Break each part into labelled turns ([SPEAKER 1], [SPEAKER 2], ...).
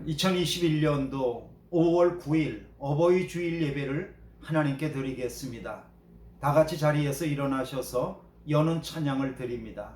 [SPEAKER 1] 2021년도 5월 9일 어버이 주일 예배를 하나님께 드리겠습니다. 다 같이 자리에서 일어나셔서 여는 찬양을 드립니다.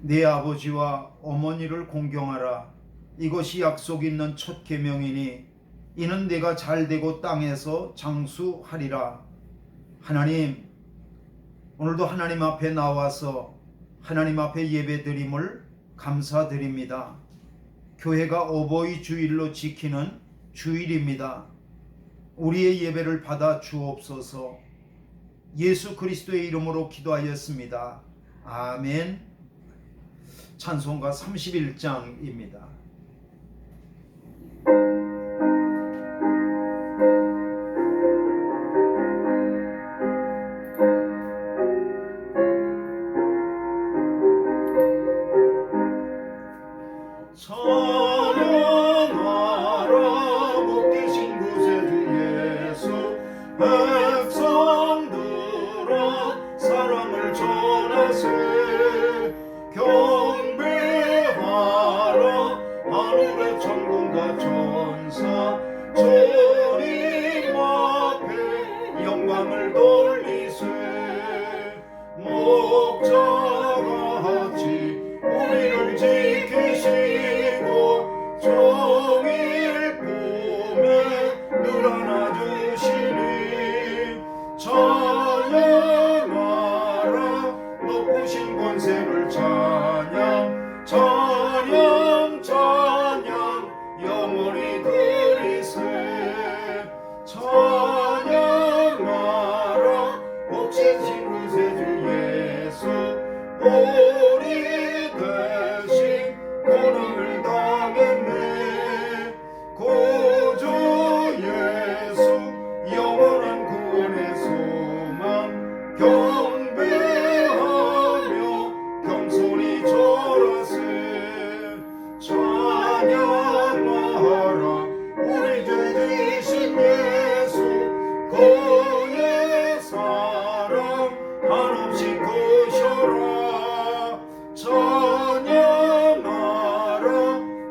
[SPEAKER 1] 네 아버지와 어머니를 공경하라. 이것이 약속 있는 첫 계명이니 이는 내가 잘되고 땅에서 장수하리라. 하나님, 오늘도 하나님 앞에 나와서 하나님 앞에 예배드림을 감사드립니다. 교회가 어버이 주일로 지키는 주일입니다. 우리의 예배를 받아 주옵소서. 예수 그리스도의 이름으로 기도하였습니다. 아멘. 찬송가 31장입니다. 찬양하라 복되신 구세주 예수, 백성들아 사랑을 전하세. 경배하라 하늘의 천군과 천사, 주님 앞에 영광을 돌리세. 목자같이 우리를 지키시고 종일 품에 늘 안아주시니, 찬양하라 높으신 권세를 찬양, 찬양 찬양 영원히 드리세. 찬양하라 복신신 구세주 예수, 우리 대신 고난을 당했네. 구주 예수 영원한 구원의 소망, 경배하며 겸손히 절하세. 찬양하라 우리 주 되신 예수, 그의 사랑 한없이 크셔라. 찬양하라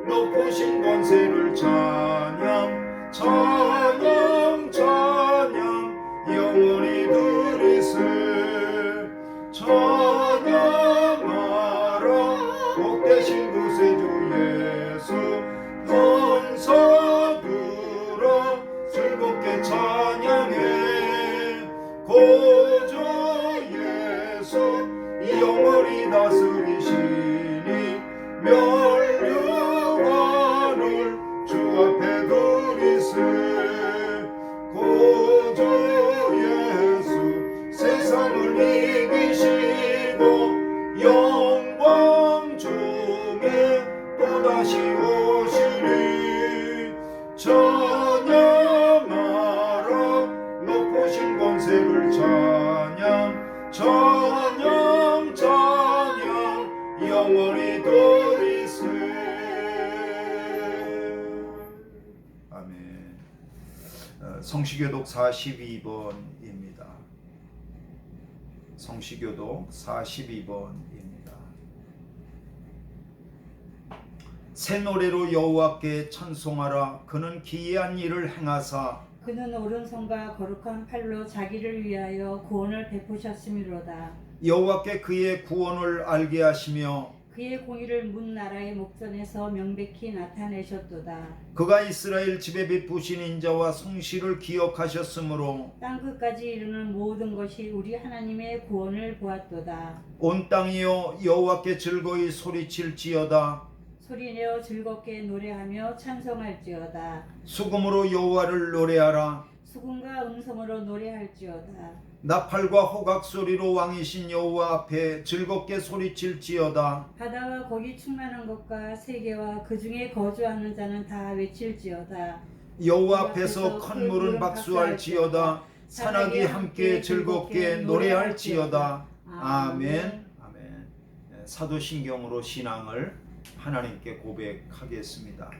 [SPEAKER 1] 높으신 권세를 찬양, 찬양 찬양 영원히 드리세. 찬양하라 복되신 구세주 예수, 천사들아 즐겁게 찬양해. 구주 예수 영원히 다스리시니, 멸류관을 주 앞에 드리세. 구주 예수 세상을 이기시고 영광 중에 또다시 오시리. 찬양하라 높으신 권세를 찬양, 찬양 찬양 영원히 드리세. 아멘. 성시교독 42번입니다. 성시교독 42번입니다. 새 노래로 여호와께 찬송하라. 그는 기이한 일을 행하사
[SPEAKER 2] 그는 오른손과 거룩한 팔로 자기를 위하여 구원을 베푸셨음이로다.
[SPEAKER 1] 여호와께 그의 구원을 알게 하시며
[SPEAKER 2] 그의 공의를 문 나라의 목전에서 명백히 나타내셨도다.
[SPEAKER 1] 그가 이스라엘 집에 베푸신 인자와 성실을 기억하셨으므로
[SPEAKER 2] 땅 끝까지 이르는 모든 것이 우리 하나님의 구원을 보았도다.
[SPEAKER 1] 온 땅이여 여호와께 즐거이 소리칠지어다.
[SPEAKER 2] 소리내어 즐겁게 노래하며 찬송할지어다.
[SPEAKER 1] 수금으로 여호와를 노래하라.
[SPEAKER 2] 수금과 음성으로 노래할지어다.
[SPEAKER 1] 나팔과 호각 소리로 왕이신 여호와 앞에 즐겁게 소리칠지어다.
[SPEAKER 2] 바다와 거기 충만한 것과 세계와 그 중에 거주하는 자는 다 외칠지어다.
[SPEAKER 1] 여호와 앞에서 큰 물은 박수할지어다. 산악이 함께 즐겁게 노래할지어다. 아멘. 아멘. 사도신경으로 신앙을 하나님께 고백하겠습니다.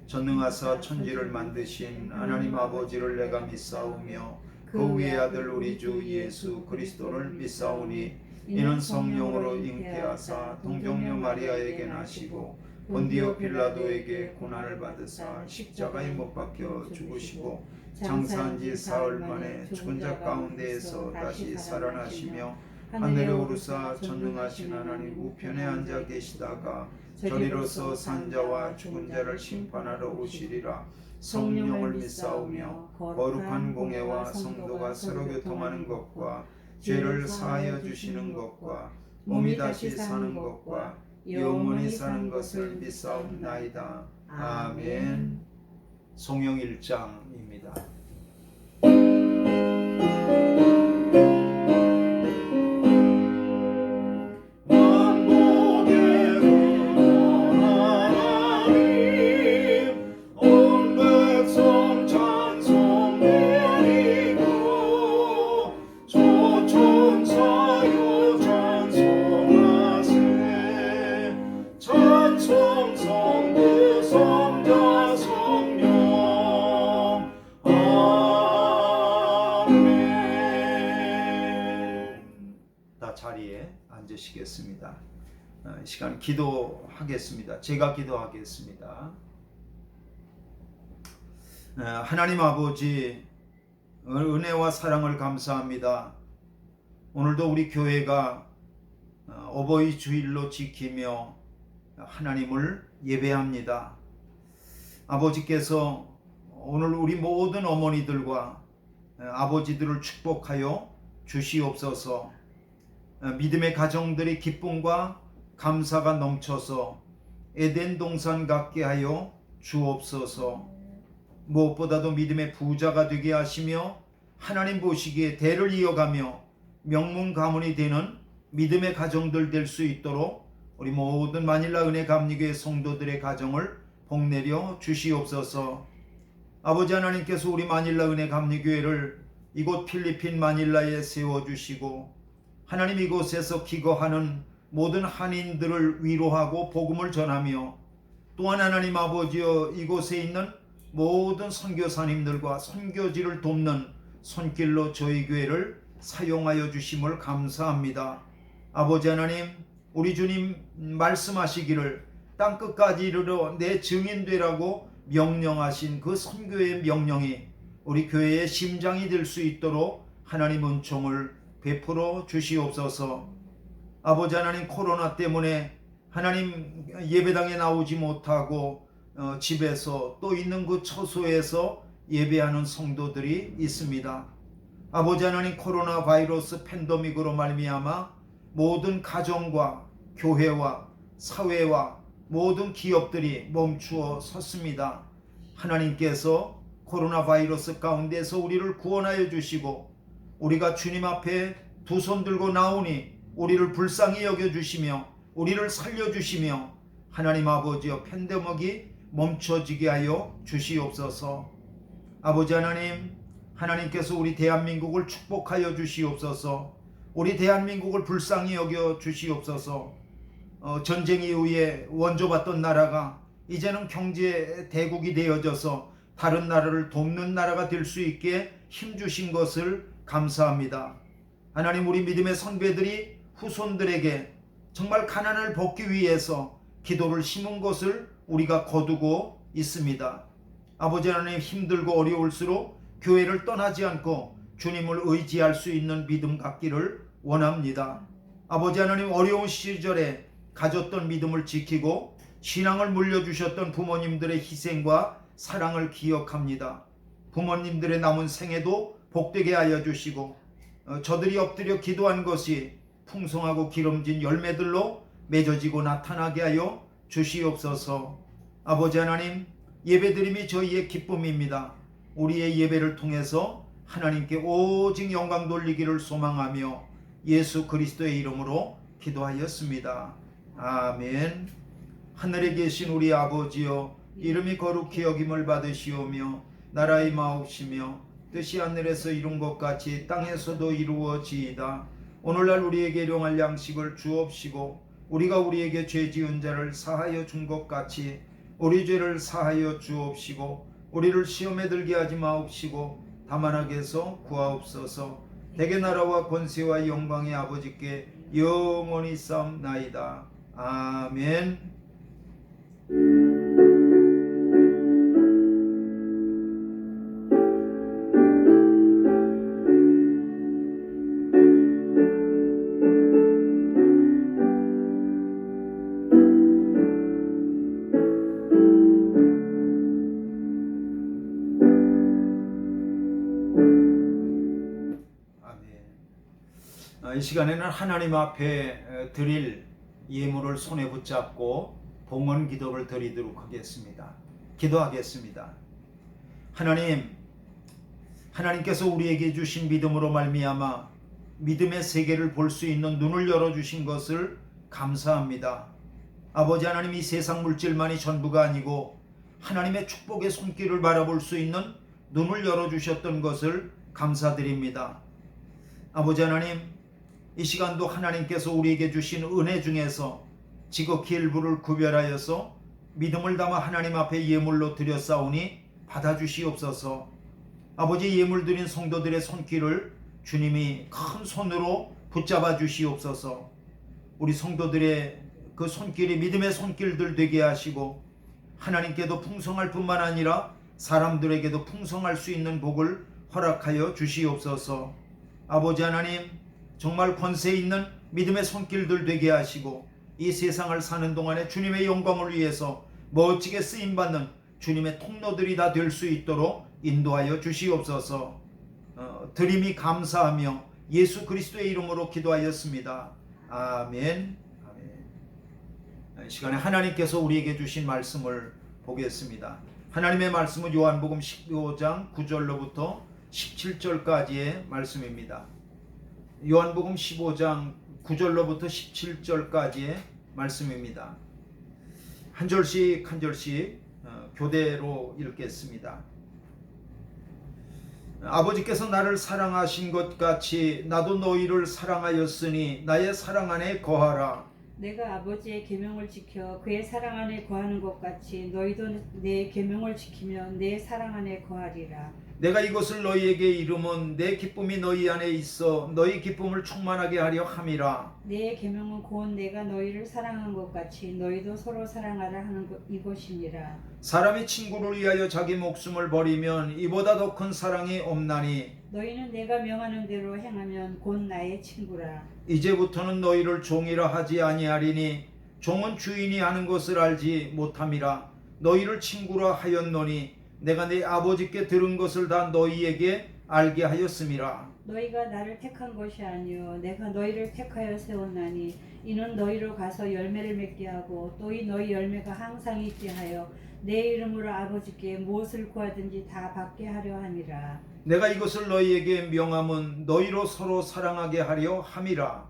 [SPEAKER 1] 전능하사 천지를 만드신 하나님 아버지를 내가 믿사오며 그 위의 아들 우리 주 예수 그리스도를 믿사오니 이는 성령으로 잉태하사 동정녀 마리아에게 나시고 본디오 빌라도에게 고난을 받으사 십자가에 못 박혀 죽으시고 장사한 지 사흘 만에 죽은 자 가운데에서 다시 살아나시며 하늘에 오르사 전능하신 하나님 우편에 앉아 계시다가 저리로서 산자와 죽은 자를 심판하러 오시리라. 성령을 믿사오며 거룩한 공예와 성도가 서로 교통하는 것과 죄를 사하여 주시는 것과 몸이 다시 사는 것과 영원히 사는 것을 믿사옵나이다. 아멘. 성령 1장입니다. 자리에 앉으시겠습니다. 이 시간 기도하겠습니다. 제가 기도하겠습니다. 하나님 아버지 은혜와 사랑을 감사합니다. 오늘도 우리 교회가 어버이 주일로 지키며 하나님을 예배합니다. 아버지께서 오늘 우리 모든 어머니들과 아버지들을 축복하여 주시옵소서. 믿음의 가정들이 기쁨과 감사가 넘쳐서 에덴 동산 같게 하여 주옵소서. 무엇보다도 믿음의 부자가 되게 하시며 하나님 보시기에 대를 이어가며 명문 가문이 되는 믿음의 가정들 될 수 있도록 우리 모든 마닐라 은혜 감리교회 성도들의 가정을 복내려 주시옵소서. 아버지 하나님께서 우리 마닐라 은혜 감리교회를 이곳 필리핀 마닐라에 세워주시고 하나님 이곳에서 기거하는 모든 한인들을 위로하고 복음을 전하며 또한 하나님 아버지여 이곳에 있는 모든 선교사님들과 선교지를 돕는 손길로 저희 교회를 사용하여 주심을 감사합니다. 아버지 하나님 우리 주님 말씀하시기를 땅끝까지 이르러 내 증인되라고 명령하신 그 선교의 명령이 우리 교회의 심장이 될 수 있도록 하나님 은총을 베풀어 주시옵소서. 아버지 하나님 코로나 때문에 하나님 예배당에 나오지 못하고 집에서 또 있는 그 처소에서 예배하는 성도들이 있습니다. 아버지 하나님 코로나 바이러스 팬데믹으로 말미암아 모든 가정과 교회와 사회와 모든 기업들이 멈추어 섰습니다. 하나님께서 코로나 바이러스 가운데서 우리를 구원하여 주시고 우리가 주님 앞에 두 손 들고 나오니 우리를 불쌍히 여겨주시며 우리를 살려주시며 하나님 아버지여 팬데믹이 멈춰지게 하여 주시옵소서. 아버지 하나님 하나님께서 우리 대한민국을 축복하여 주시옵소서. 우리 대한민국을 불쌍히 여겨 주시옵소서. 전쟁 이후에 원조받던 나라가 이제는 경제 대국이 되어져서 다른 나라를 돕는 나라가 될 수 있게 힘주신 것을 감사합니다. 하나님 우리 믿음의 선배들이 후손들에게 정말 가난을 벗기 위해서 기도를 심은 것을 우리가 거두고 있습니다. 아버지 하나님 힘들고 어려울수록 교회를 떠나지 않고 주님을 의지할 수 있는 믿음 갖기를 원합니다. 아버지 하나님 어려운 시절에 가졌던 믿음을 지키고 신앙을 물려주셨던 부모님들의 희생과 사랑을 기억합니다. 부모님들의 남은 생애도 복되게 하여 주시고 저들이 엎드려 기도한 것이 풍성하고 기름진 열매들로 맺어지고 나타나게 하여 주시옵소서. 아버지 하나님, 예배드림이 저희의 기쁨입니다. 우리의 예배를 통해서 하나님께 오직 영광 돌리기를 소망하며 예수 그리스도의 이름으로 기도하였습니다. 아멘. 하늘에 계신 우리 아버지여, 이름이 거룩히 여김을 받으시오며 나라의 마옵시며 뜻이 하늘에서 이룬 것 같이 땅에서도 이루어지이다. 오늘날 우리에게 일용할 양식을 주옵시고 우리가 우리에게 죄 지은 자를 사하여 준 것 같이 우리 죄를 사하여 주옵시고 우리를 시험에 들게 하지 마옵시고 다만 악에서 구하옵소서. 대개 나라와 권세와 영광의 아버지께 영원히 싸움나이다. 아멘. 이 시간에는 하나님 앞에 드릴 예물을 손에 붙잡고 봉헌 기도를 드리도록 하겠습니다. 기도하겠습니다. 하나님께서 우리에게 주신 믿음으로 말미암아 믿음의 세계를 볼 수 있는 눈을 열어주신 것을 감사합니다. 아버지 하나님, 이 세상 물질만이 전부가 아니고 하나님의 축복의 손길을 바라볼 수 있는 눈을 열어주셨던 것을 감사드립니다. 아버지 하나님, 이 시간도 하나님께서 우리에게 주신 은혜 중에서 지극히 일부를 구별하여서 믿음을 담아 하나님 앞에 예물로 드렸사오니 받아주시옵소서. 아버지, 예물 드린 성도들의 손길을 주님이 큰 손으로 붙잡아 주시옵소서. 우리 성도들의 그 손길이 믿음의 손길들 되게 하시고 하나님께도 풍성할 뿐만 아니라 사람들에게도 풍성할 수 있는 복을 허락하여 주시옵소서. 아버지 하나님, 정말 권세 있는 믿음의 손길들 되게 하시고 이 세상을 사는 동안에 주님의 영광을 위해서 멋지게 쓰임받는 주님의 통로들이 다 될 수 있도록 인도하여 주시옵소서. 드림이 감사하며 예수 그리스도의 이름으로 기도하였습니다. 아멘. 아멘. 이 시간에 하나님께서 우리에게 주신 말씀을 보겠습니다. 하나님의 말씀은 요한복음 15장 9절로부터 17절까지의 말씀입니다. 요한복음 15장 9절로부터 17절까지의 말씀입니다. 한 절씩 한 절씩 교대로 읽겠습니다. 아버지께서 나를 사랑하신 것 같이 나도 너희를 사랑하였으니 나의 사랑 안에 거하라.
[SPEAKER 2] 내가 아버지의 계명을 지켜 그의 사랑 안에 거하는 것 같이 너희도 내 계명을 지키며 내 사랑 안에 거하리라.
[SPEAKER 1] 내가 이것을 너희에게 이름은 내 기쁨이 너희 안에 있어 너희 기쁨을 충만하게 하려 함이라.
[SPEAKER 2] 내 계명은 곧 내가 너희를 사랑한 것 같이 너희도 서로 사랑하라 하는 이것이니라.
[SPEAKER 1] 사람이 친구를 위하여 자기 목숨을 버리면 이보다 더 큰 사랑이 없나니
[SPEAKER 2] 너희는 내가 명하는 대로 행하면 곧 나의 친구라.
[SPEAKER 1] 이제부터는 너희를 종이라 하지 아니하리니 종은 주인이 하는 것을 알지 못함이라. 너희를 친구라 하였노니 내가 네 아버지께 들은 것을 다 너희에게 알게 하였음이라.
[SPEAKER 2] 너희가 나를 택한 것이 아니요 내가 너희를 택하여 세웠나니 이는 너희로 가서 열매를 맺게 하고 또 이 너희 열매가 항상 있게 하여 내 이름으로 아버지께 무엇을 구하든지 다 받게 하려 함이라.
[SPEAKER 1] 내가 이것을 너희에게 명함은 너희로 서로 사랑하게 하려 함이라.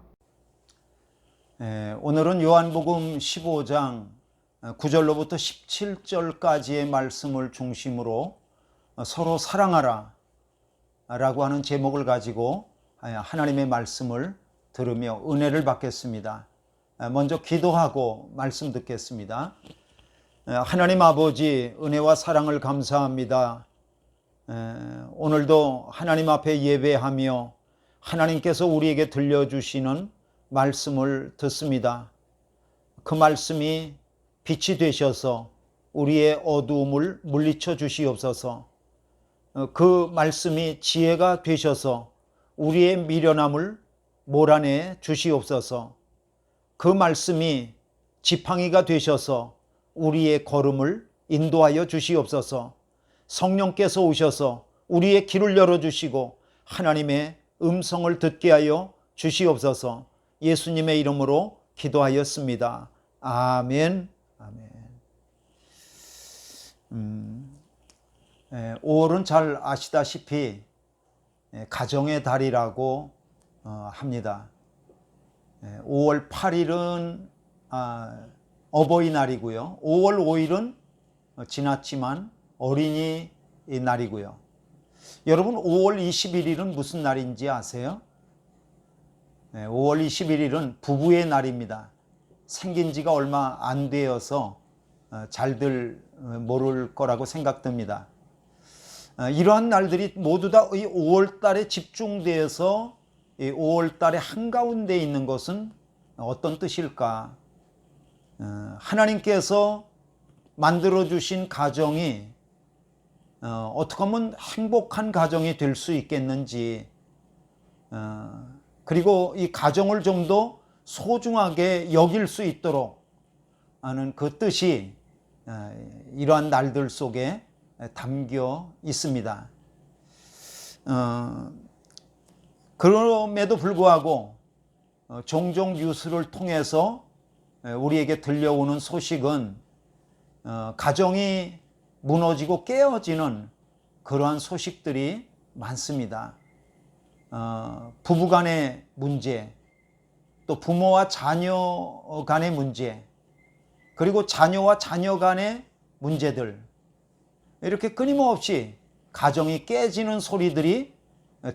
[SPEAKER 1] 오늘은 요한복음 15장 9절로부터 17절까지의 말씀을 중심으로 서로 사랑하라 라고 하는 제목을 가지고 하나님의 말씀을 들으며 은혜를 받겠습니다. 먼저 기도하고 말씀 듣겠습니다. 하나님 아버지, 은혜와 사랑을 감사합니다. 오늘도 하나님 앞에 예배하며 하나님께서 우리에게 들려주시는 말씀을 듣습니다. 그 말씀이 빛이 되셔서 우리의 어두움을 물리쳐 주시옵소서. 그 말씀이 지혜가 되셔서 우리의 미련함을 몰아내 주시옵소서. 그 말씀이 지팡이가 되셔서 우리의 걸음을 인도하여 주시옵소서. 성령께서 오셔서 우리의 길을 열어주시고 하나님의 음성을 듣게 하여 주시옵소서. 예수님의 이름으로 기도하였습니다. 아멘. 아멘. 5월은 잘 아시다시피 가정의 달이라고 합니다. 5월 8일은 어버이날이고요. 5월 5일은 지났지만 어린이 날이고요. 여러분 5월 21일은 무슨 날인지 아세요? 5월 21일은 부부의 날입니다. 생긴 지가 얼마 안 되어서 잘들 모를 거라고 생각됩니다. 이러한 날들이 모두 다 이 5월 달에 집중되어서 이 5월 달에 한가운데 있는 것은 어떤 뜻일까? 하나님께서 만들어주신 가정이 어떻게 하면 행복한 가정이 될 수 있겠는지, 그리고 이 가정을 좀 더 소중하게 여길 수 있도록 하는 그 뜻이 이러한 날들 속에 담겨 있습니다. 그럼에도 불구하고 종종 뉴스를 통해서 우리에게 들려오는 소식은 가정이 무너지고 깨어지는 그러한 소식들이 많습니다. 부부간의 문제, 또 부모와 자녀 간의 문제, 그리고 자녀와 자녀 간의 문제들, 이렇게 끊임없이 가정이 깨지는 소리들이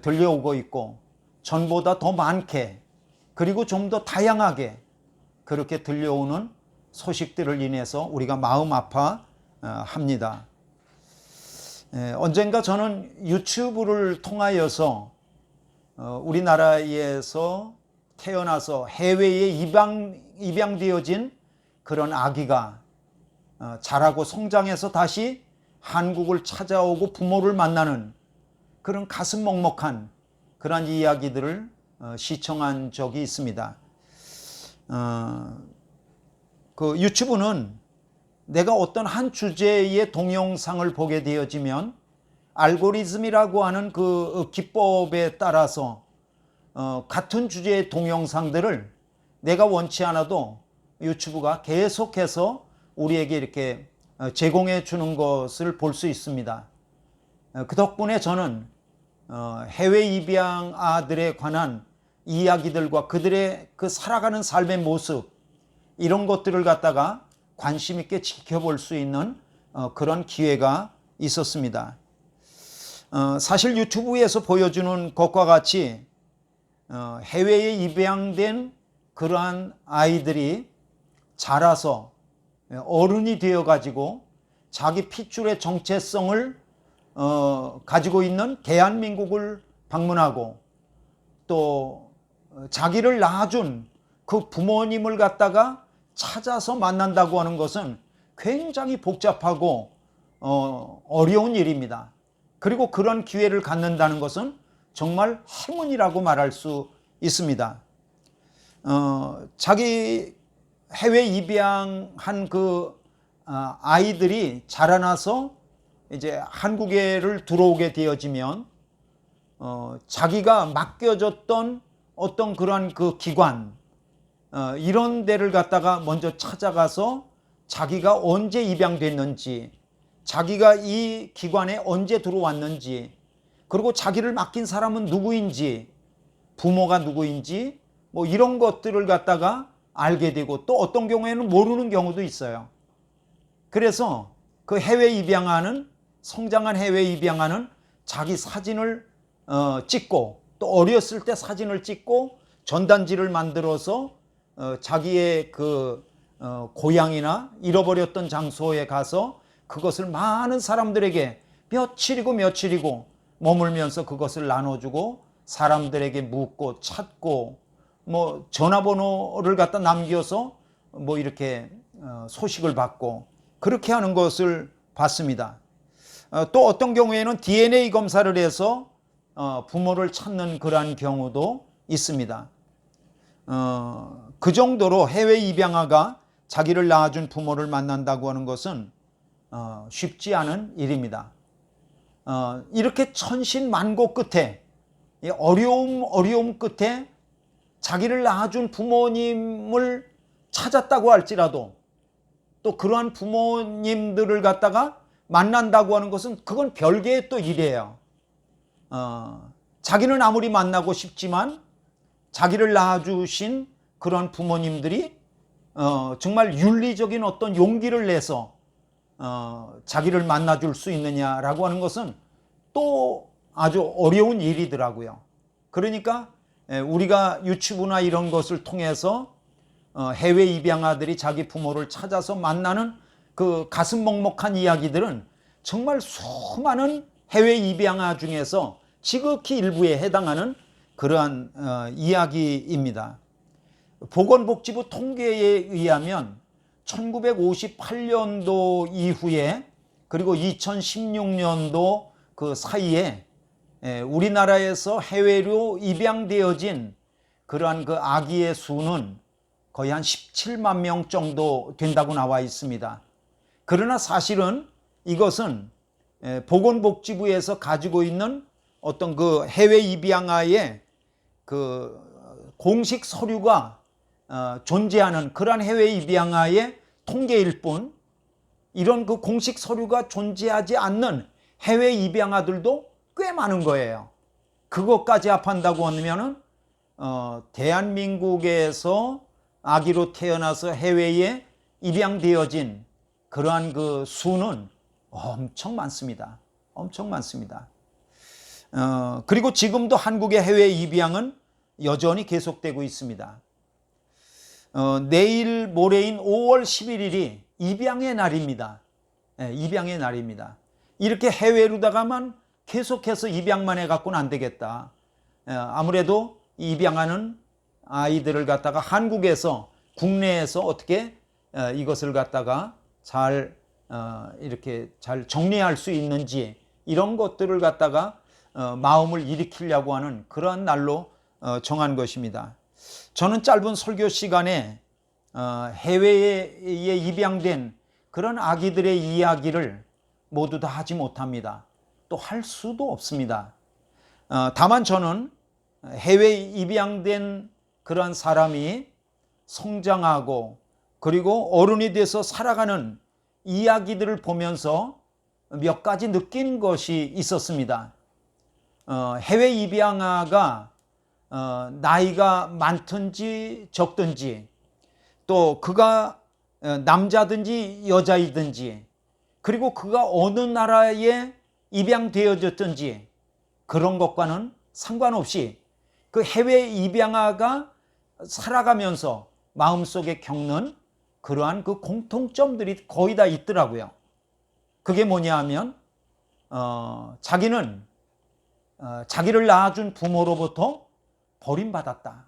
[SPEAKER 1] 들려오고 있고, 전보다 더 많게 그리고 좀 더 다양하게 그렇게 들려오는 소식들을 인해서 우리가 마음 아파합니다. 언젠가 저는 유튜브를 통하여서 우리나라에서 태어나서 해외에 입양되어진 그런 아기가 자라고 성장해서 다시 한국을 찾아오고 부모를 만나는 그런 가슴 먹먹한 그런 이야기들을 시청한 적이 있습니다. 그 유튜브는 내가 어떤 한 주제의 동영상을 보게 되어지면 알고리즘이라고 하는 그 기법에 따라서 같은 주제의 동영상들을 내가 원치 않아도 유튜브가 계속해서 우리에게 이렇게 제공해 주는 것을 볼 수 있습니다. 그 덕분에 저는 해외 입양 아들에 관한 이야기들과 그들의 그 살아가는 삶의 모습, 이런 것들을 갖다가 관심 있게 지켜볼 수 있는 그런 기회가 있었습니다. 사실 유튜브에서 보여주는 것과 같이 해외에 입양된 그러한 아이들이 자라서 어른이 되어 가지고 자기 핏줄의 정체성을 가지고 있는 대한민국을 방문하고, 또 자기를 낳아준 그 부모님을 갖다가 찾아서 만난다고 하는 것은 굉장히 복잡하고 어려운 일입니다. 그리고 그런 기회를 갖는다는 것은 정말 행운이라고 말할 수 있습니다. 자기 해외 입양한 그 아이들이 자라나서 이제 한국에를 들어오게 되어지면 자기가 맡겨졌던 어떤 그러한 그 기관, 이런 데를 갖다가 먼저 찾아가서 자기가 언제 입양됐는지, 자기가 이 기관에 언제 들어왔는지, 그리고 자기를 맡긴 사람은 누구인지, 부모가 누구인지, 뭐 이런 것들을 갖다가 알게 되고, 또 어떤 경우에는 모르는 경우도 있어요. 그래서 그 해외 입양하는, 성장한 해외 입양하는 자기 사진을 찍고, 또 어렸을 때 사진을 찍고 전단지를 만들어서 자기의 그 고향이나 잃어버렸던 장소에 가서 그것을 많은 사람들에게 며칠이고 머물면서 그것을 나눠주고, 사람들에게 묻고 찾고, 뭐 전화번호를 갖다 남겨서 뭐 이렇게 소식을 받고, 그렇게 하는 것을 봤습니다. 또 어떤 경우에는 DNA 검사를 해서 부모를 찾는 그러한 경우도 있습니다. 그 정도로 해외 입양아가 자기를 낳아준 부모를 만난다고 하는 것은 쉽지 않은 일입니다. 이렇게 천신만고 끝에, 어려움 끝에 자기를 낳아준 부모님을 찾았다고 할지라도 또 그러한 부모님들을 갖다가 만난다고 하는 것은 그건 별개의 또 일이에요. 자기는 아무리 만나고 싶지만 자기를 낳아주신 그런 부모님들이 정말 윤리적인 어떤 용기를 내서 자기를 만나줄 수 있느냐라고 하는 것은 또 아주 어려운 일이더라고요. 그러니까 우리가 유튜브나 이런 것을 통해서 해외 입양아들이 자기 부모를 찾아서 만나는 그 가슴 먹먹한 이야기들은 정말 수많은 해외 입양아 중에서 지극히 일부에 해당하는 그러한 이야기입니다. 보건복지부 통계에 의하면 1958년도 이후에 그리고 2016년도 그 사이에 우리나라에서 해외로 입양되어진 그러한 그 아기의 수는 거의 한 17만 명 정도 된다고 나와 있습니다. 그러나 사실은 이것은 보건복지부에서 가지고 있는 어떤 그 해외 입양아의 그 공식 서류가 존재하는 그러한 해외 입양아의 통계일 뿐, 이런 그 공식 서류가 존재하지 않는 해외 입양아들도 꽤 많은 거예요. 그것까지 합한다고 하면은 대한민국에서 아기로 태어나서 해외에 입양되어진 그러한 그 수는 엄청 많습니다. 엄청 많습니다. 그리고 지금도 한국의 해외 입양은 여전히 계속되고 있습니다. 내일 모레인 5월 11일이 입양의 날입니다. 입양의 날입니다. 이렇게 해외로다가만 계속해서 입양만 해갖고는 안 되겠다. 아무래도 입양하는 아이들을 갖다가 한국에서 국내에서 어떻게 이것을 갖다가 잘 이렇게 잘 정리할 수 있는지 이런 것들을 갖다가 마음을 일으키려고 하는 그러한 날로 정한 것입니다. 저는 짧은 설교 시간에 해외에 입양된 그런 아기들의 이야기를 모두 다 하지 못합니다. 또 할 수도 없습니다. 다만 저는 해외 입양된 그런 사람이 성장하고 그리고 어른이 돼서 살아가는 이야기들을 보면서 몇 가지 느낀 것이 있었습니다. 해외 입양아가 나이가 많든지 적든지 또 그가 남자든지 여자이든지 그리고 그가 어느 나라에 입양되어졌든지 그런 것과는 상관없이 그 해외 입양아가 살아가면서 마음속에 겪는 그러한 그 공통점들이 거의 다 있더라고요. 그게 뭐냐 하면 자기는 자기를 낳아준 부모로부터 버림받았다.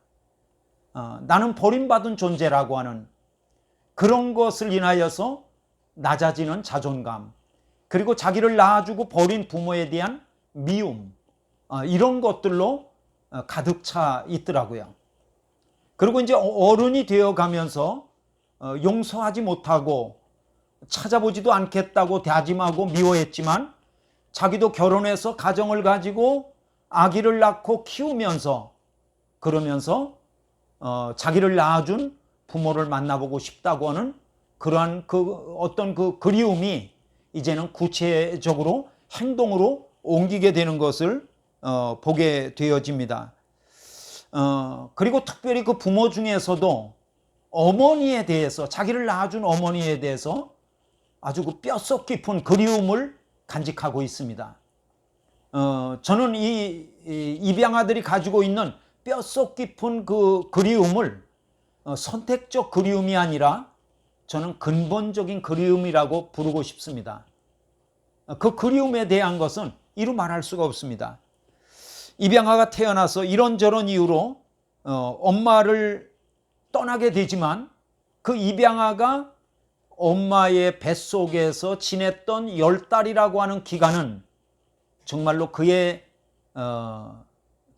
[SPEAKER 1] 나는 버림받은 존재라고 하는 그런 것을 인하여서 낮아지는 자존감, 그리고 자기를 낳아주고 버린 부모에 대한 미움, 이런 것들로 가득 차 있더라고요. 그리고 이제 어른이 되어 가면서 용서하지 못하고 찾아보지도 않겠다고 다짐하고 미워했지만 자기도 결혼해서 가정을 가지고 아기를 낳고 키우면서 그러면서 자기를 낳아준 부모를 만나보고 싶다고 하는 그러한 그 어떤 그 그리움이 이제는 구체적으로 행동으로 옮기게 되는 것을 보게 되어집니다. 그리고 특별히 그 부모 중에서도 어머니에 대해서, 자기를 낳아준 어머니에 대해서 아주 그 뼛속 깊은 그리움을 간직하고 있습니다. 저는 이 입양아들이 가지고 있는 뼛속 깊은 그 그리움을 선택적 그리움이 아니라 저는 근본적인 그리움이라고 부르고 싶습니다. 그 그리움에 대한 것은 이루 말할 수가 없습니다. 입양아가 태어나서 이런저런 이유로 엄마를 떠나게 되지만 그 입양아가 엄마의 뱃속에서 지냈던 10달이라고 하는 기간은 정말로 그의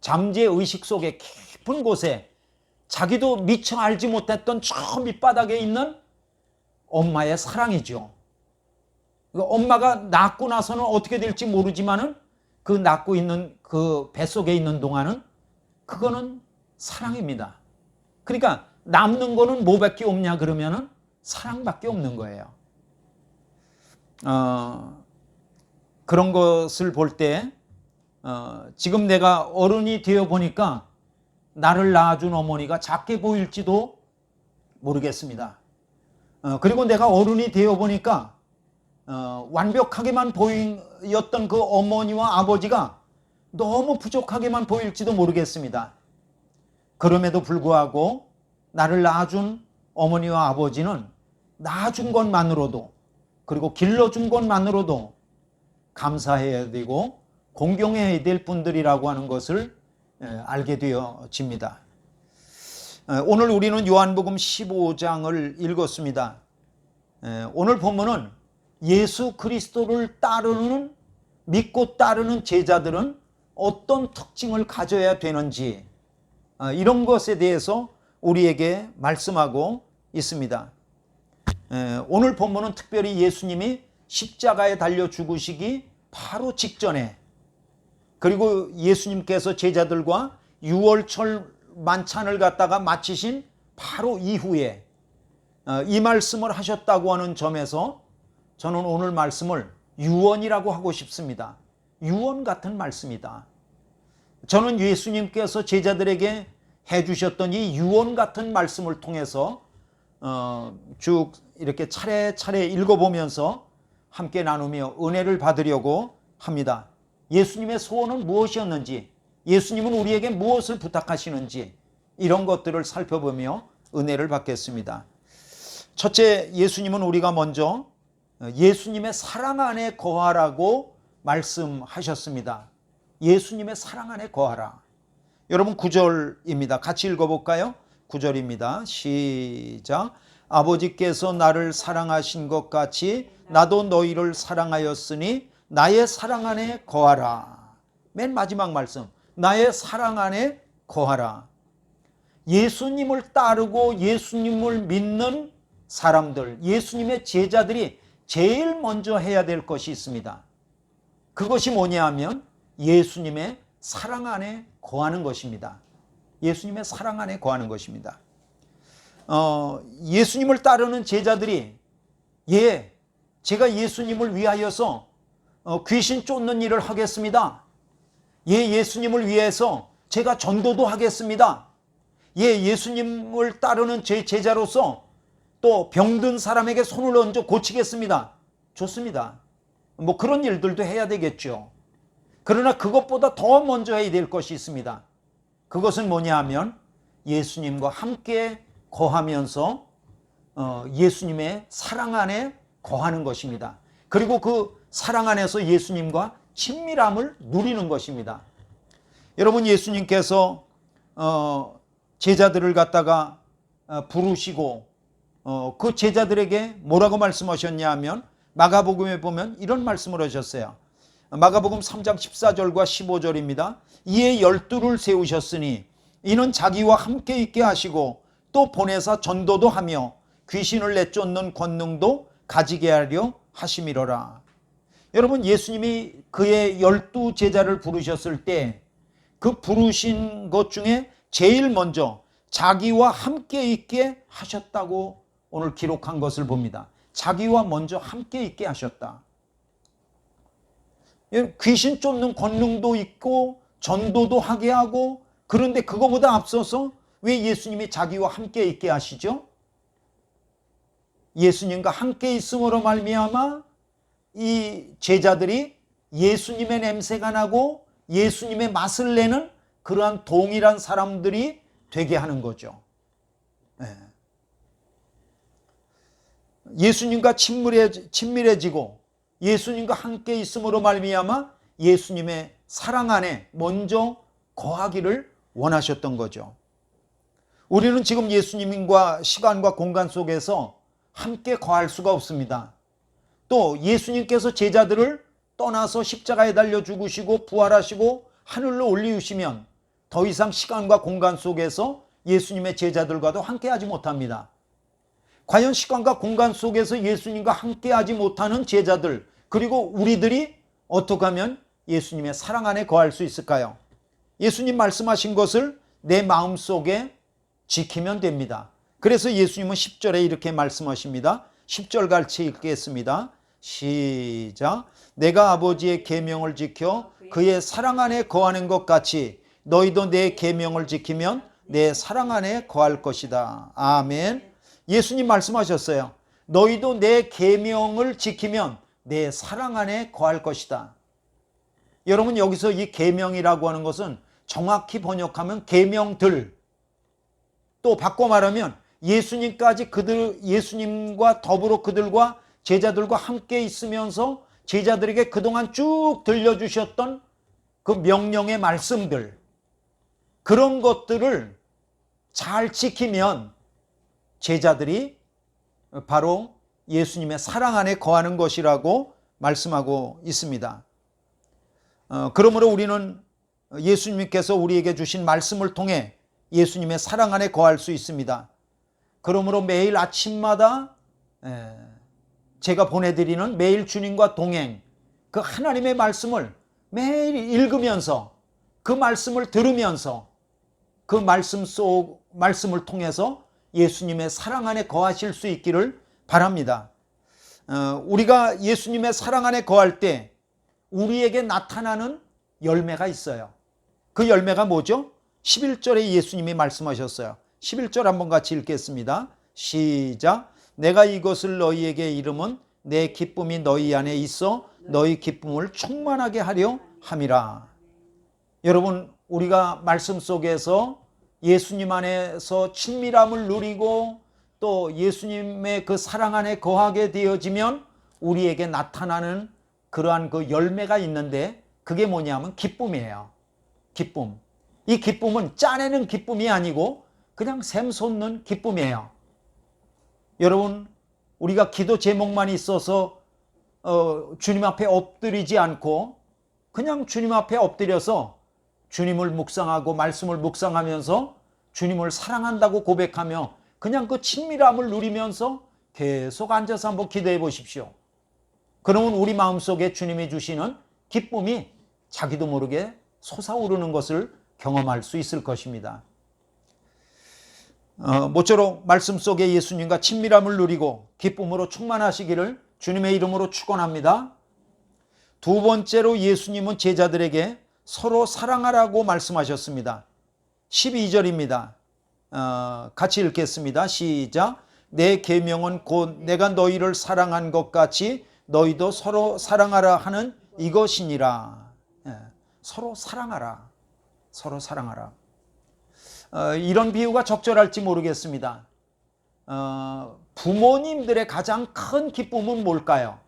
[SPEAKER 1] 잠재의식 속에 깊은 곳에 자기도 미처 알지 못했던 저 밑바닥에 있는 엄마의 사랑이죠. 엄마가 낳고 나서는 어떻게 될지 모르지만은 그 낳고 있는 그 뱃속에 있는 동안은 그거는 사랑입니다. 그러니까 남는 거는 뭐밖에 없냐 그러면은 사랑밖에 없는 거예요. 그런 것을 볼 때 지금 내가 어른이 되어 보니까 나를 낳아준 어머니가 작게 보일지도 모르겠습니다. 그리고 내가 어른이 되어 보니까 완벽하게만 보였던 그 어머니와 아버지가 너무 부족하게만 보일지도 모르겠습니다. 그럼에도 불구하고 나를 낳아준 어머니와 아버지는 낳아준 것만으로도, 그리고 길러준 것만으로도 감사해야 되고 공경해야 될 분들이라고 하는 것을 알게 되어집니다. 오늘 우리는 요한복음 15장을 읽었습니다. 오늘 본문은 예수 그리스도를 믿고 따르는 제자들은 어떤 특징을 가져야 되는지, 이런 것에 대해서 우리에게 말씀하고 있습니다. 오늘 본문은 특별히 예수님이 십자가에 달려 죽으시기 바로 직전에, 그리고 예수님께서 제자들과 유월절 만찬을 갖다가 마치신 바로 이후에 이 말씀을 하셨다고 하는 점에서 저는 오늘 말씀을 유언이라고 하고 싶습니다. 유언 같은 말씀이다. 저는 예수님께서 제자들에게 해주셨던 이 유언 같은 말씀을 통해서 쭉 이렇게 차례차례 읽어보면서 함께 나누며 은혜를 받으려고 합니다. 예수님의 소원은 무엇이었는지, 예수님은 우리에게 무엇을 부탁하시는지, 이런 것들을 살펴보며 은혜를 받겠습니다. 첫째, 예수님은 우리가 먼저 예수님의 사랑 안에 거하라고 말씀하셨습니다. 예수님의 사랑 안에 거하라. 여러분 9절입니다. 같이 읽어볼까요? 9절입니다. 시작. 아버지께서 나를 사랑하신 것 같이 나도 너희를 사랑하였으니 나의 사랑 안에 거하라. 맨 마지막 말씀. 나의 사랑 안에 거하라. 예수님을 따르고 예수님을 믿는 사람들, 예수님의 제자들이 제일 먼저 해야 될 것이 있습니다. 그것이 뭐냐 하면 예수님의 사랑 안에 거하는 것입니다. 예수님의 사랑 안에 거하는 것입니다. 예수님을 따르는 제자들이 제가 예수님을 위하여서 귀신 쫓는 일을 하겠습니다. 예수님을 위해서 제가 전도도 하겠습니다. 예수님을 따르는 제 제자로서 또 병든 사람에게 손을 얹어 고치겠습니다. 좋습니다. 뭐 그런 일들도 해야 되겠죠. 그러나 그것보다 더 먼저 해야 될 것이 있습니다. 그것은 뭐냐 하면 예수님과 함께 거하면서 예수님의 사랑 안에 거하는 것입니다. 그리고 그 사랑 안에서 예수님과 친밀함을 누리는 것입니다. 여러분, 예수님께서 제자들을 갖다가 부르시고 그 제자들에게 뭐라고 말씀하셨냐 하면 마가복음에 보면 이런 말씀을 하셨어요. 마가복음 3장 14절과 15절입니다. 이에 12를 세우셨으니 이는 자기와 함께 있게 하시고 또 보내사 전도도 하며 귀신을 내쫓는 권능도 가지게 하려 하심이로라. 여러분, 예수님이 그의 12 제자를 부르셨을 때 그 부르신 것 중에 제일 먼저 자기와 함께 있게 하셨다고 오늘 기록한 것을 봅니다. 자기와 먼저 함께 있게 하셨다. 귀신 쫓는 권능도 있고 전도도 하게 하고, 그런데 그거보다 앞서서 왜 예수님이 자기와 함께 있게 하시죠? 예수님과 함께 있음으로 말미암아 이 제자들이 예수님의 냄새가 나고 예수님의 맛을 내는 그러한 동일한 사람들이 되게 하는 거죠. 예수님과 친밀해지고 예수님과 함께 있음으로 말미암아 예수님의 사랑 안에 먼저 거하기를 원하셨던 거죠. 우리는 지금 예수님과 시간과 공간 속에서 함께 거할 수가 없습니다. 또 예수님께서 제자들을 떠나서 십자가에 달려 죽으시고 부활하시고 하늘로 올리우시면 더 이상 시간과 공간 속에서 예수님의 제자들과도 함께하지 못합니다. 과연 시간과 공간 속에서 예수님과 함께하지 못하는 제자들, 그리고 우리들이 어떻게 하면 예수님의 사랑 안에 거할 수 있을까요? 예수님 말씀하신 것을 내 마음속에 지키면 됩니다. 그래서 예수님은 10절에 이렇게 말씀하십니다. 10절 같이 읽겠습니다. 시작. 내가 아버지의 계명을 지켜 그의 사랑 안에 거하는 것 같이 너희도 내 계명을 지키면 내 사랑 안에 거할 것이다. 아멘. 예수님 말씀하셨어요. 너희도 내 계명을 지키면 내 사랑 안에 거할 것이다. 여러분, 여기서 이 계명이라고 하는 것은 정확히 번역하면 계명들, 또 바꿔 말하면 예수님까지 예수님과 더불어 그들과 제자들과 함께 있으면서 제자들에게 그동안 쭉 들려주셨던 그 명령의 말씀들, 그런 것들을 잘 지키면 제자들이 바로 예수님의 사랑 안에 거하는 것이라고 말씀하고 있습니다. 그러므로 우리는 예수님께서 우리에게 주신 말씀을 통해 예수님의 사랑 안에 거할 수 있습니다. 그러므로 매일 아침마다 제가 보내드리는 매일 주님과 동행, 그 하나님의 말씀을 매일 읽으면서 그 말씀을 들으면서 그 말씀을 통해서 예수님의 사랑 안에 거하실 수 있기를 바랍니다. 우리가 예수님의 사랑 안에 거할 때 우리에게 나타나는 열매가 있어요. 그 열매가 뭐죠? 11절에 예수님이 말씀하셨어요. 11절 한번 같이 읽겠습니다. 시작. 내가 이것을 너희에게 이름은 내 기쁨이 너희 안에 있어 너희 기쁨을 충만하게 하려 함이라. 여러분, 우리가 말씀 속에서 예수님 안에서 친밀함을 누리고 또 예수님의 그 사랑 안에 거하게 되어지면 우리에게 나타나는 그러한 그 열매가 있는데, 그게 뭐냐면 기쁨이에요. 기쁨. 이 기쁨은 짜내는 기쁨이 아니고 그냥 샘솟는 기쁨이에요. 여러분, 우리가 기도 제목만 있어서 주님 앞에 엎드리지 않고 그냥 주님 앞에 엎드려서 주님을 묵상하고 말씀을 묵상하면서 주님을 사랑한다고 고백하며 그냥 그 친밀함을 누리면서 계속 앉아서 한번 기도해 보십시오. 그러면 우리 마음속에 주님이 주시는 기쁨이 자기도 모르게 솟아오르는 것을 경험할 수 있을 것입니다. 모쪼록 말씀 속에 예수님과 친밀함을 누리고 기쁨으로 충만하시기를 주님의 이름으로 축원합니다. 두 번째로 예수님은 제자들에게 서로 사랑하라고 말씀하셨습니다. 12절입니다. 같이 읽겠습니다. 시작. 내 계명은 곧 내가 너희를 사랑한 것 같이 너희도 서로 사랑하라 하는 이것이니라. 서로 사랑하라. 서로 사랑하라. 이런 비유가 적절할지 모르겠습니다. 부모님들의 가장 큰 기쁨은 뭘까요?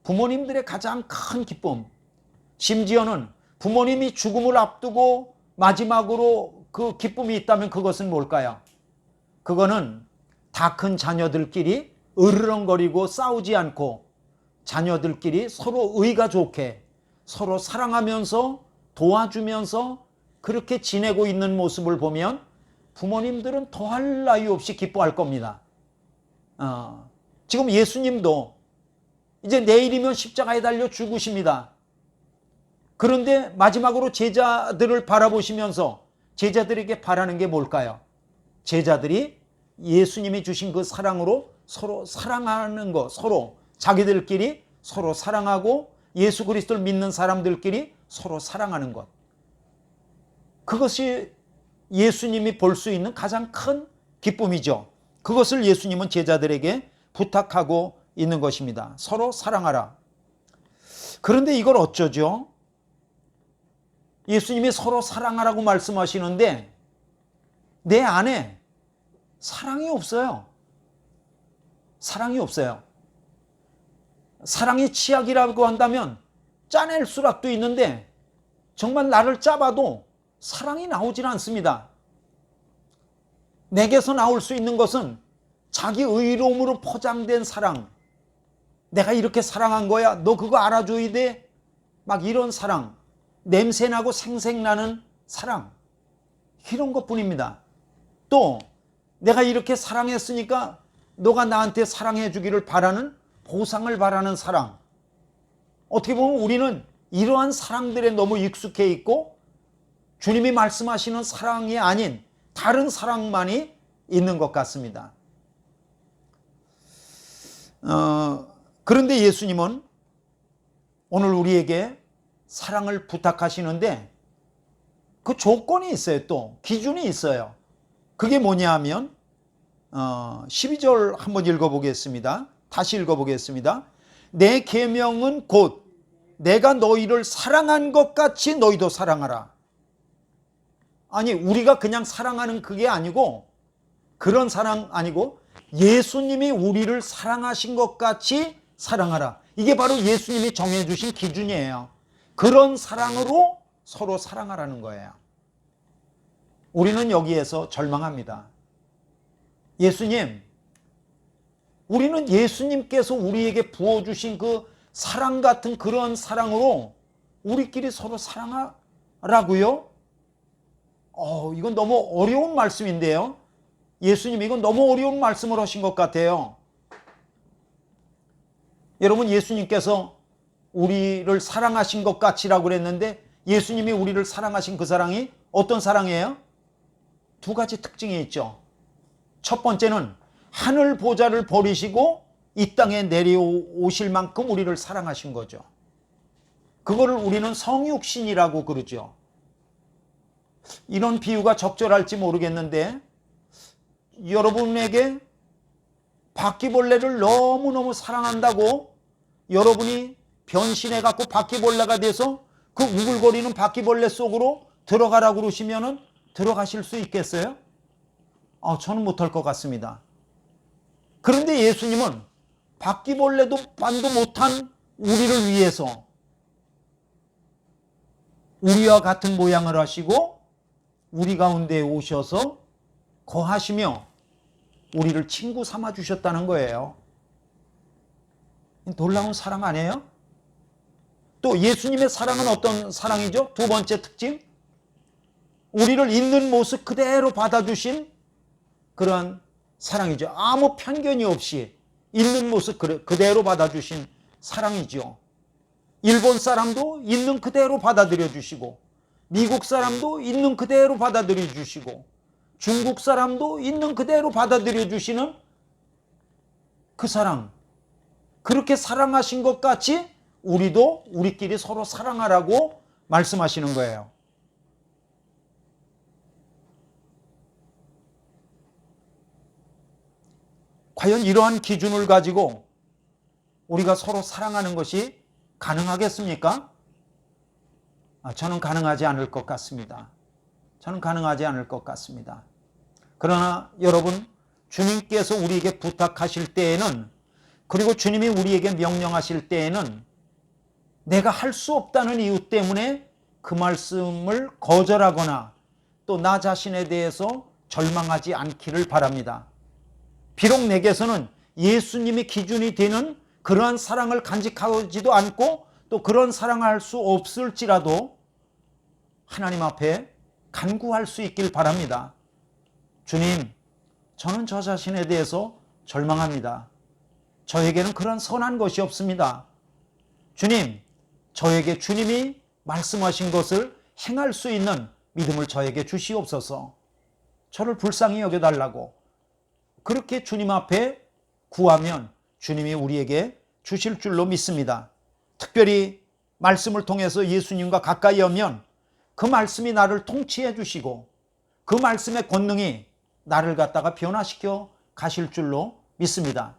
[SPEAKER 1] 부모님들의 가장 큰 기쁨, 심지어는 부모님이 죽음을 앞두고 마지막으로 그 기쁨이 있다면 그것은 뭘까요? 그거는 다 큰 자녀들끼리 으르렁거리고 싸우지 않고 자녀들끼리 서로 의가 좋게 서로 사랑하면서 도와주면서 그렇게 지내고 있는 모습을 보면 부모님들은 더할 나위 없이 기뻐할 겁니다. 지금 예수님도 이제 내일이면 십자가에 달려 죽으십니다. 그런데 마지막으로 제자들을 바라보시면서 제자들에게 바라는 게 뭘까요? 제자들이 예수님이 주신 그 사랑으로 서로 사랑하는 것, 서로 자기들끼리 서로 사랑하고 예수 그리스도를 믿는 사람들끼리 서로 사랑하는 것. 그것이 예수님이 볼 수 있는 가장 큰 기쁨이죠. 그것을 예수님은 제자들에게 부탁하고 있는 것입니다. 서로 사랑하라. 그런데 이걸 어쩌죠? 예수님이 서로 사랑하라고 말씀하시는데 내 안에 사랑이 없어요. 사랑이 없어요. 사랑이 치약이라고 한다면 짜낼 수락도 있는데 정말 나를 짜봐도 사랑이 나오질 않습니다. 내게서 나올 수 있는 것은 자기 의로움으로 포장된 사랑. 내가 이렇게 사랑한 거야. 너 그거 알아줘야 돼. 막 이런 사랑. 냄새나고 생색나는 사랑. 이런 것뿐입니다. 또 내가 이렇게 사랑했으니까 너가 나한테 사랑해 주기를 바라는 보상을 바라는 사랑. 어떻게 보면 우리는 이러한 사랑들에 너무 익숙해 있고 주님이 말씀하시는 사랑이 아닌 다른 사랑만이 있는 것 같습니다. 그런데 예수님은 오늘 우리에게 사랑을 부탁하시는데 그 조건이 있어요. 또 기준이 있어요. 그게 뭐냐 하면 12절 한번 읽어보겠습니다. 다시 읽어보겠습니다. 내 계명은 곧 내가 너희를 사랑한 것 같이 너희도 사랑하라. 아니, 우리가 그냥 사랑하는 그게 아니고, 그런 사랑 아니고 예수님이 우리를 사랑하신 것 같이 사랑하라. 이게 바로 예수님이 정해주신 기준이에요. 그런 사랑으로 서로 사랑하라는 거예요. 우리는 여기에서 절망합니다. 예수님, 우리는 예수님께서 우리에게 부어주신 그 사랑 같은 그런 사랑으로 우리끼리 서로 사랑하라고요? 이건 너무 어려운 말씀인데요. 예수님, 이건 너무 어려운 말씀을 하신 것 같아요. 여러분, 예수님께서 우리를 사랑하신 것 같이라고 그랬는데 예수님이 우리를 사랑하신 그 사랑이 어떤 사랑이에요? 두 가지 특징이 있죠. 첫 번째는 하늘 보좌를 버리시고 이 땅에 내려오실 만큼 우리를 사랑하신 거죠. 그거를 우리는 성육신이라고 그러죠. 이런 비유가 적절할지 모르겠는데 여러분에게 바퀴벌레를 너무너무 사랑한다고 여러분이 변신해 갖고 바퀴벌레가 돼서 그 우글거리는 바퀴벌레 속으로 들어가라고 그러시면은 들어가실 수 있겠어요? 저는 못할 것 같습니다. 그런데 예수님은 바퀴벌레도 반도 못한 우리를 위해서 우리와 같은 모양을 하시고 우리 가운데 오셔서 거하시며 우리를 친구 삼아 주셨다는 거예요. 놀라운 사랑 아니에요? 또 예수님의 사랑은 어떤 사랑이죠? 두 번째 특징, 우리를 있는 모습 그대로 받아주신 그러한 사랑이죠. 아무 편견이 없이 있는 모습 그대로 받아주신 사랑이죠. 일본 사람도 있는 그대로 받아들여 주시고, 미국 사람도 있는 그대로 받아들여 주시고, 중국 사람도 있는 그대로 받아들여 주시는 그 사랑, 그렇게 사랑하신 것 같이 우리도 우리끼리 서로 사랑하라고 말씀하시는 거예요. 과연 이러한 기준을 가지고 우리가 서로 사랑하는 것이 가능하겠습니까? 저는 가능하지 않을 것 같습니다. 저는 가능하지 않을 것 같습니다. 그러나 여러분, 주님께서 우리에게 부탁하실 때에는, 그리고 주님이 우리에게 명령하실 때에는 내가 할 수 없다는 이유 때문에 그 말씀을 거절하거나 또 나 자신에 대해서 절망하지 않기를 바랍니다. 비록 내게서는 예수님이 기준이 되는 그러한 사랑을 간직하지도 않고 또 그런 사랑을 할 수 없을지라도 하나님 앞에 간구할 수 있길 바랍니다. 주님, 저는 저 자신에 대해서 절망합니다. 저에게는 그런 선한 것이 없습니다. 주님, 저에게 주님이 말씀하신 것을 행할 수 있는 믿음을 저에게 주시옵소서. 저를 불쌍히 여겨달라고 그렇게 주님 앞에 구하면 주님이 우리에게 주실 줄로 믿습니다. 특별히 말씀을 통해서 예수님과 가까이 오면 그 말씀이 나를 통치해 주시고 그 말씀의 권능이 나를 갖다가 변화시켜 가실 줄로 믿습니다.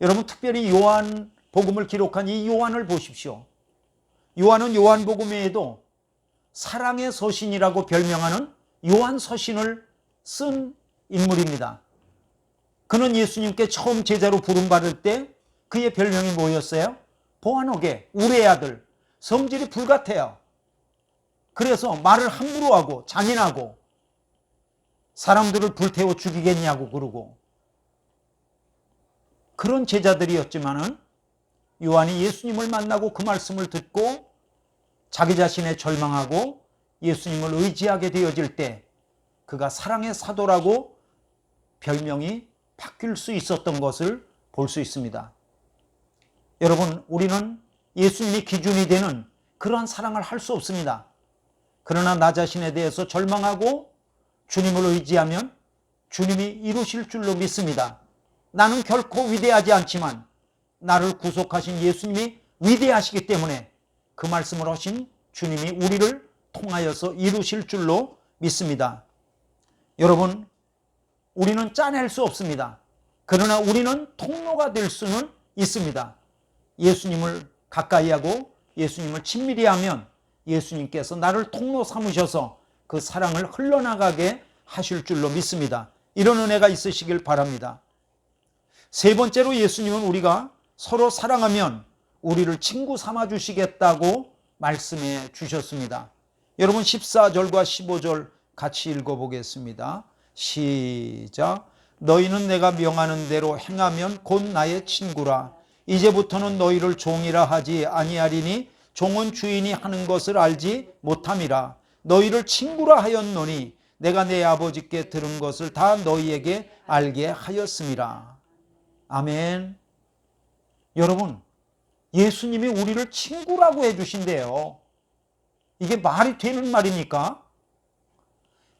[SPEAKER 1] 여러분, 특별히 요한복음을 기록한 이 요한을 보십시오. 요한은 요한복음 외에도 사랑의 서신이라고 별명하는 요한 서신을 쓴 인물입니다. 그는 예수님께 처음 제자로 부름받을 때 그의 별명이 뭐였어요? 보아노게, 우레의 아들, 성질이 불같아요. 그래서 말을 함부로 하고 잔인하고 사람들을 불태워 죽이겠냐고 그러고 그런 제자들이었지만은 요한이 예수님을 만나고 그 말씀을 듣고 자기 자신에 절망하고 예수님을 의지하게 되어질 때 그가 사랑의 사도라고 별명이 바뀔 수 있었던 것을 볼 수 있습니다. 여러분, 우리는 예수님이 기준이 되는 그러한 사랑을 할 수 없습니다. 그러나 나 자신에 대해서 절망하고 주님을 의지하면 주님이 이루실 줄로 믿습니다. 나는 결코 위대하지 않지만 나를 구속하신 예수님이 위대하시기 때문에 그 말씀을 하신 주님이 우리를 통하여서 이루실 줄로 믿습니다. 여러분, 우리는 짜낼 수 없습니다. 그러나 우리는 통로가 될 수는 있습니다. 예수님을 가까이 하고 예수님을 친밀히 하면 예수님께서 나를 통로 삼으셔서 그 사랑을 흘러나가게 하실 줄로 믿습니다. 이런 은혜가 있으시길 바랍니다. 세 번째로, 예수님은 우리가 서로 사랑하면 우리를 친구 삼아 주시겠다고 말씀해 주셨습니다. 여러분, 14절과 15절 같이 읽어보겠습니다. 시작. 너희는 내가 명하는 대로 행하면 곧 나의 친구라. 이제부터는 너희를 종이라 하지 아니하리니 종은 주인이 하는 것을 알지 못함이라. 너희를 친구라 하였노니 내가 내 아버지께 들은 것을 다 너희에게 알게 하였음이라. 아멘. 여러분, 예수님이 우리를 친구라고 해주신대요. 이게 말이 되는 말입니까?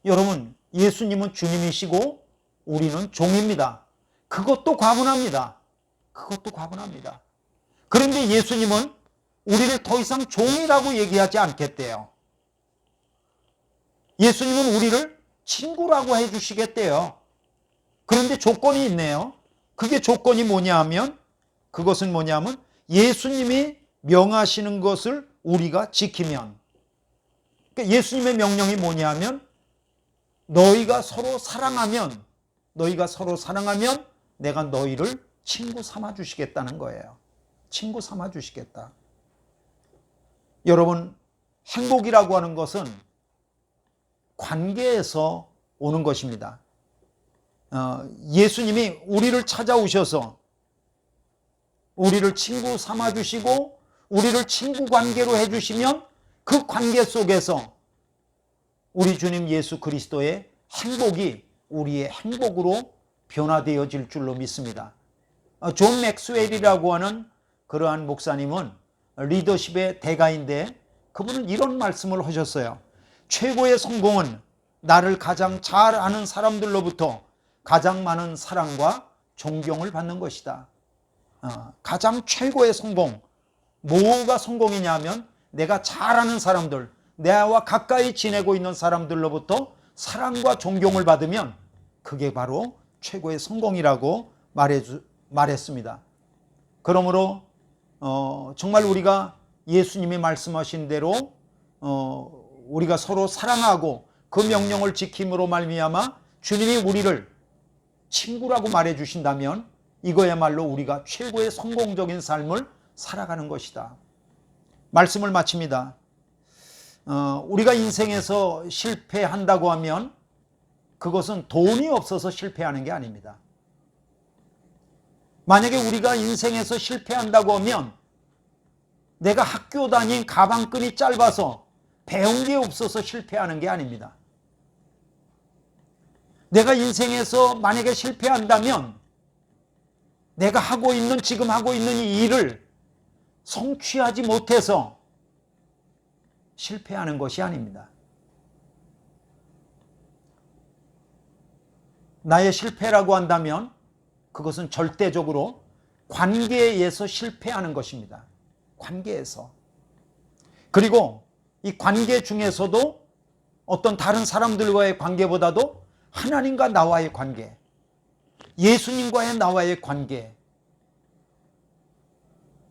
[SPEAKER 1] 여러분, 예수님은 주님이시고 우리는 종입니다. 그것도 과분합니다. 그것도 과분합니다. 그런데 예수님은 우리를 더 이상 종이라고 얘기하지 않겠대요. 예수님은 우리를 친구라고 해주시겠대요. 그런데 조건이 있네요. 그게 조건이 뭐냐 하면, 그것은 뭐냐 하면 예수님이 명하시는 것을 우리가 지키면. 그러니까 예수님의 명령이 뭐냐 하면 너희가 서로 사랑하면 내가 너희를 친구 삼아 주시겠다는 거예요. 친구 삼아 주시겠다. 여러분, 행복이라고 하는 것은 관계에서 오는 것입니다. 예수님이 우리를 찾아오셔서 우리를 친구 삼아 주시고 우리를 친구 관계로 해주시면 그 관계 속에서 우리 주님 예수 그리스도의 행복이 우리의 행복으로 변화되어질 줄로 믿습니다. 존 맥스웰이라고 하는 그러한 목사님은 리더십의 대가인데 그분은 이런 말씀을 하셨어요. 최고의 성공은 나를 가장 잘 아는 사람들로부터 가장 많은 사랑과 존경을 받는 것이다. 가장 최고의 성공, 뭐가 성공이냐면 내가 잘 아는 사람들, 나와 가까이 지내고 있는 사람들로부터 사랑과 존경을 받으면 그게 바로 최고의 성공이라고 말했습니다. 그러므로 정말 우리가 예수님이 말씀하신 대로 우리가 서로 사랑하고 그 명령을 지킴으로 말미암아 주님이 우리를 친구라고 말해 주신다면 이거야말로 우리가 최고의 성공적인 삶을 살아가는 것이다. 말씀을 마칩니다. 우리가 인생에서 실패한다고 하면 그것은 돈이 없어서 실패하는 게 아닙니다. 만약에 우리가 인생에서 실패한다고 하면 내가 학교 다닌 가방끈이 짧아서 배운 게 없어서 실패하는 게 아닙니다. 내가 인생에서 만약에 실패한다면 내가 지금 하고 있는 이 일을 성취하지 못해서 실패하는 것이 아닙니다. 나의 실패라고 한다면 그것은 절대적으로 관계에 의해서 실패하는 것입니다. 관계에서. 그리고 이 관계 중에서도 어떤 다른 사람들과의 관계보다도 하나님과 나와의 관계, 예수님과의 나와의 관계,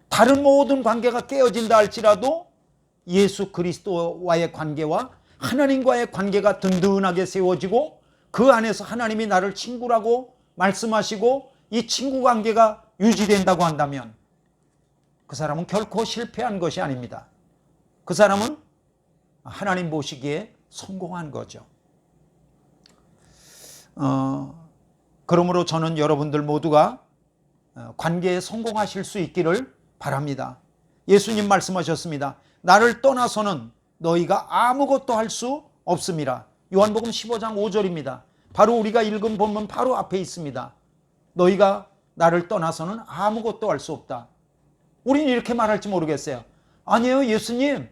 [SPEAKER 1] 다른 모든 관계가 깨어진다 할지라도 예수 그리스도와의 관계와 하나님과의 관계가 든든하게 세워지고 그 안에서 하나님이 나를 친구라고 말씀하시고 이 친구 관계가 유지된다고 한다면 그 사람은 결코 실패한 것이 아닙니다. 그 사람은 하나님 보시기에 성공한 거죠. 그러므로 저는 여러분들 모두가 관계에 성공하실 수 있기를 바랍니다. 예수님 말씀하셨습니다. 나를 떠나서는 너희가 아무것도 할 수 없음이라. 요한복음 15장 5절입니다. 바로 우리가 읽은 본문 바로 앞에 있습니다. 너희가 나를 떠나서는 아무것도 할 수 없다. 우리는 이렇게 말할지 모르겠어요. 아니에요, 예수님.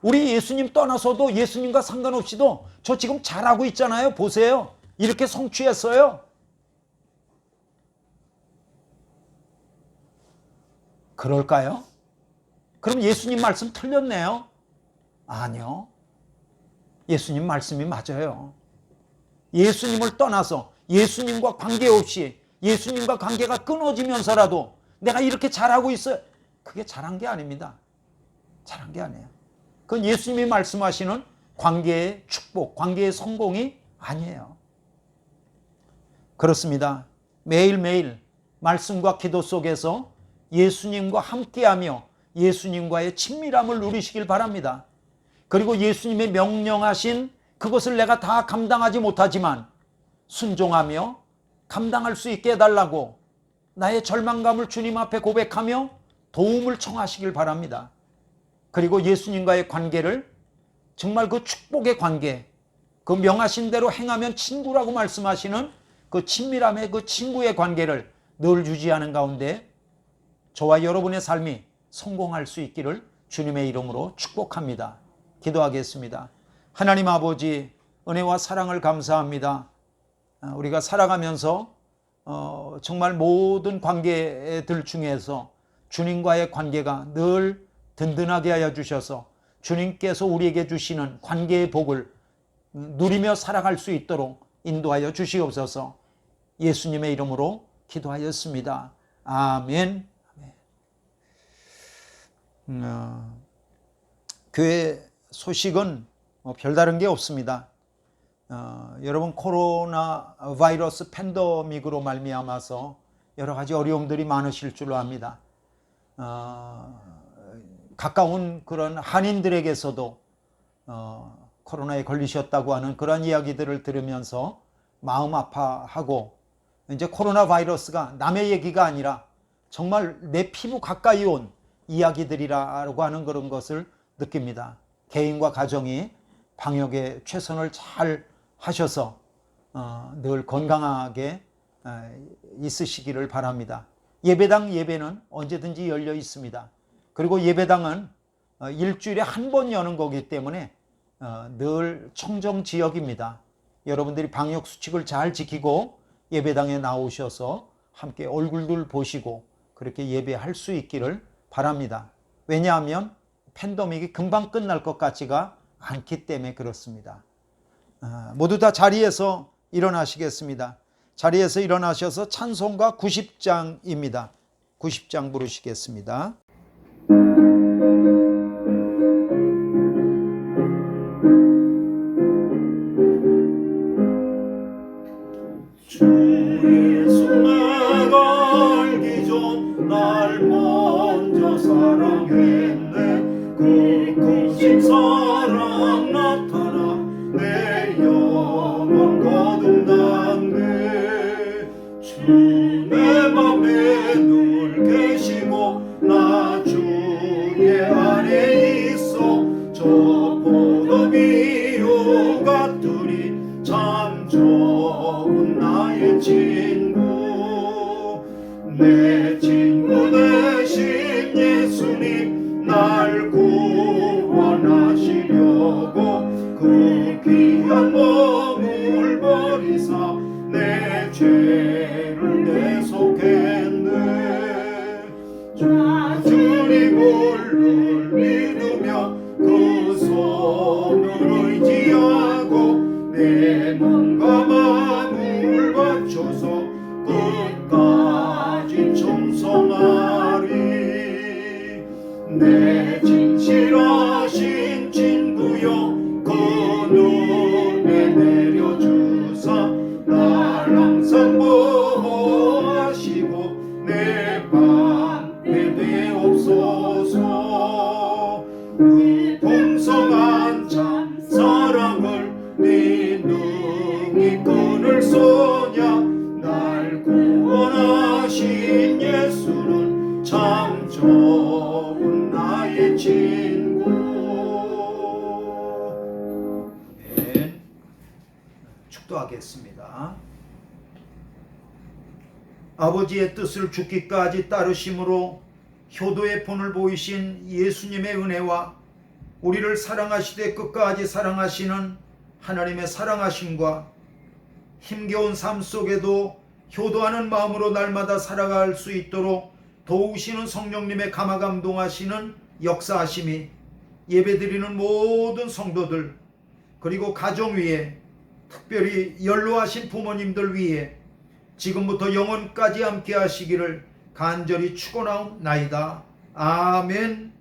[SPEAKER 1] 우리 예수님 떠나서도 예수님과 상관없이도 저 지금 잘하고 있잖아요. 보세요. 이렇게 성취했어요. 그럴까요? 그럼 예수님 말씀 틀렸네요? 아니요. 예수님 말씀이 맞아요. 예수님을 떠나서 예수님과 관계없이 예수님과 관계가 끊어지면서라도 내가 이렇게 잘하고 있어요. 그게 잘한 게 아닙니다. 잘한 게 아니에요. 그건 예수님이 말씀하시는 관계의 축복, 관계의 성공이 아니에요. 그렇습니다. 매일매일 말씀과 기도 속에서 예수님과 함께하며 예수님과의 친밀함을 누리시길 바랍니다. 그리고 예수님의 명령하신 그것을 내가 다 감당하지 못하지만 순종하며 감당할 수 있게 해달라고 나의 절망감을 주님 앞에 고백하며 도움을 청하시길 바랍니다. 그리고 예수님과의 관계를 정말 그 축복의 관계, 그 명하신 대로 행하면 친구라고 말씀하시는 그 친밀함의 그 친구의 관계를 늘 유지하는 가운데 저와 여러분의 삶이 성공할 수 있기를 주님의 이름으로 축복합니다. 기도하겠습니다. 하나님 아버지, 은혜와 사랑을 감사합니다. 우리가 살아가면서 정말 모든 관계들 중에서 주님과의 관계가 늘 든든하게 하여 주셔서 주님께서 우리에게 주시는 관계의 복을 누리며 살아갈 수 있도록 인도하여 주시옵소서. 예수님의 이름으로 기도하였습니다. 아멘. 교회 소식은 별다른 게 없습니다. 여러분, 코로나 바이러스 팬데믹으로 말미암아서 여러 가지 어려움들이 많으실 줄로 압니다. 가까운 그런 한인들에게서도 코로나에 걸리셨다고 하는 그런 이야기들을 들으면서 마음 아파하고, 이제 코로나 바이러스가 남의 얘기가 아니라 정말 내 피부 가까이 온 이야기들이라고 하는 그런 것을 느낍니다. 개인과 가정이 방역에 최선을 잘 하셔서 늘 건강하게 있으시기를 바랍니다. 예배당 예배는 언제든지 열려 있습니다. 그리고 예배당은 일주일에 한 번 여는 거기 때문에 늘 청정 지역입니다. 여러분들이 방역 수칙을 잘 지키고 예배당에 나오셔서 함께 얼굴들 보시고 그렇게 예배할 수 있기를 바랍니다. 왜냐하면 팬데믹이 금방 끝날 것 같지가 않기 때문에 그렇습니다. 모두 다 자리에서 일어나시겠습니다. 자리에서 일어나셔서 찬송가 90장입니다. 90장 부르시겠습니다.
[SPEAKER 3] 주 예수 내가 알기 전 날 먼저 사랑했네. 그 크신 사랑 나타나 내 영혼 거듭났네. 주 내 맘에 늘 계시고 나 주의 안에 있어 저 포도비유 같으니 참 좋은 나의 친구. 내 친구 되신 예수님 날 구원하시려고 그 귀한 몸을 버리사 내 죄를 대속했네. 주님을 늘 믿으며 그 손을 의지하고 내 몸과 마음을 바쳐서 끝까지 충성하리. 내 진실하신 친구여 그 눈에 내려주사 날 항상 보호하시고 내 방패 되옵소서. 그 풍성한 참 사랑을 네 능히 끊을 소냐. 날 구원하신 예수는 참 좋은 나의 친구.
[SPEAKER 1] 아멘. 축도하겠습니다. 아버지의 뜻을 죽기까지 따르심으로 효도의 본을 보이신 예수님의 은혜와 우리를 사랑하시되 끝까지 사랑하시는 하나님의 사랑하심과 힘겨운 삶 속에도 효도하는 마음으로 날마다 살아갈 수 있도록 도우시는 성령님의 감화감동하시는 역사하심이 예배드리는 모든 성도들, 그리고 가정 위에, 특별히 연로하신 부모님들 위에 지금부터 영원까지 함께 하시기를 간절히 축원하옵나이다. 아멘.